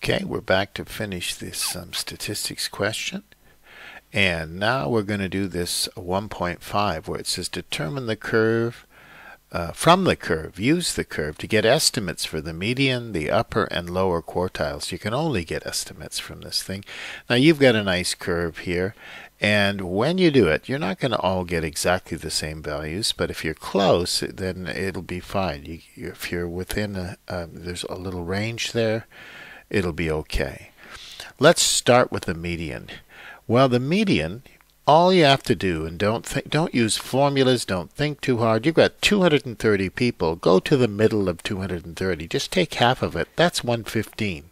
Okay, we're back to finish this statistics question. And now we're going to do this 1.5 where it says determine the curve from the curve. Use the curve to get estimates for the median, the upper and lower quartiles. You can only get estimates from this thing. Now you've got a nice curve here. And when you do it, you're not going to all get exactly the same values, but if you're close, then it'll be fine. If you're within, there's a little range there, it'll be okay. Let's start with the median. Well, the median, all you have to do, and don't use formulas, don't think too hard. You've got 230 people. Go to the middle of 230. Just take half of it. That's 115.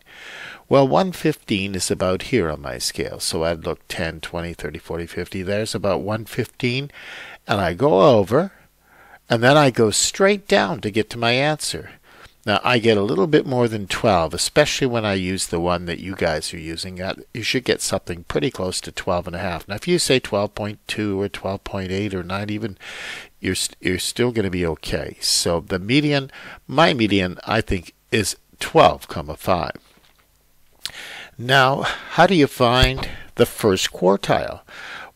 Well, 115 is about here on my scale. So I'd look 10, 20, 30, 40, 50. There's about 115. And I go over, and then I go straight down to get to my answer. Now, I get a little bit more than 12, especially when I use the one that you guys are using. You should get something pretty close to 12.5. Now, if you say 12.2 or 12.8 or not even, you're still going to be okay. So the median, my median, I think, is 12,5. Now, how do you find the first quartile?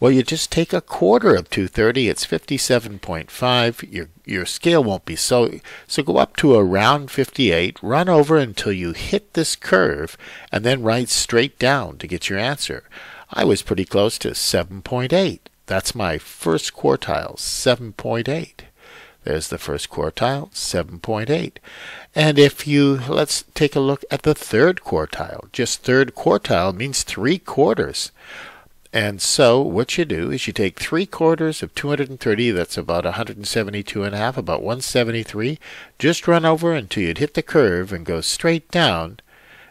Well, you just take a quarter of 230. It's 57.5. Your scale won't be so go up to around 58. Run over until you hit this curve, and then write straight down to get your answer. I was pretty close to 7.8. That's my first quartile, 7.8. There's the first quartile, 7.8. And if let's take a look at the third quartile. Just third quartile means 3/4. And so what you do is you take 3/4 of 230, that's about 172.5, about 173. Just run over until you'd hit the curve and go straight down.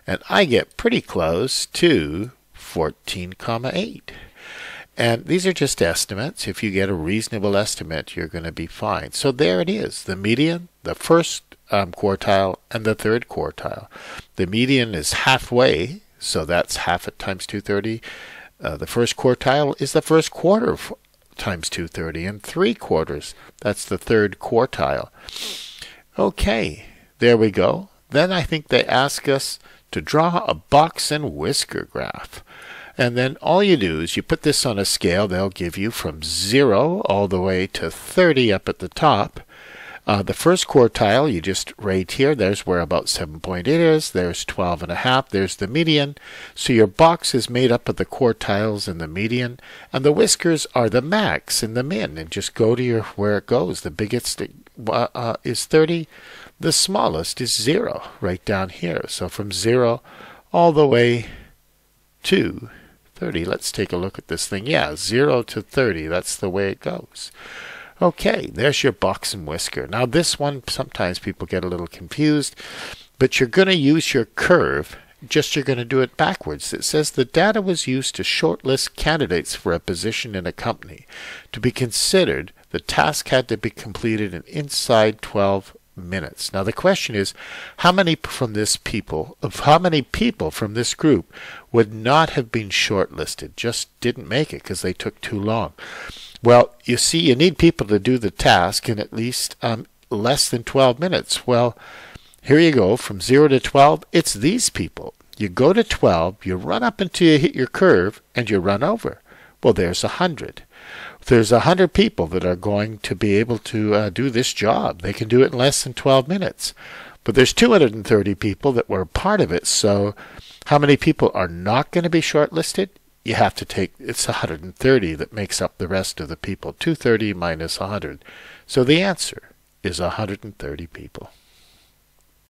And I get pretty close to 14,8. And these are just estimates. If you get a reasonable estimate, you're going to be fine. So there it is, the median, the first quartile, and the third quartile. The median is halfway, so that's half at times 230. The first quartile is the first quarter times 230, and 3/4, that's the third quartile. Okay, there we go. Then I think they ask us to draw a box and whisker graph. And then all you do is you put this on a scale. They'll give you from 0 all the way to 30 up at the top. The first quartile, you just right here, there's where about 7.8 is. There's 12.5. There's the median. So your box is made up of the quartiles and the median. And the whiskers are the max and the min. And just go to where it goes. The biggest is 30. The smallest is 0 right down here. So from 0 all the way to 30. Let's take a look at this thing. Yeah, 0 to 30. That's the way it goes. Okay, there's your box and whisker. Now this one, sometimes people get a little confused, but you're going to use your curve, just you're going to do it backwards. It says the data was used to shortlist candidates for a position in a company. To be considered, the task had to be completed in inside 12 minutes. Now the question is, how many people from this group would not have been shortlisted, just didn't make it because they took too long? Well, you see, you need people to do the task in at least less than 12 minutes. Well, here you go, from 0 to 12, it's these people. You go to 12, you run up until you hit your curve, and you run over. Well, there's 100. There's 100 people that are going to be able to do this job. They can do it in less than 12 minutes. But there's 230 people that were part of it, so how many people are not going to be shortlisted? You have to take, it's 130 that makes up the rest of the people. 230 minus 100. So the answer is 130 people.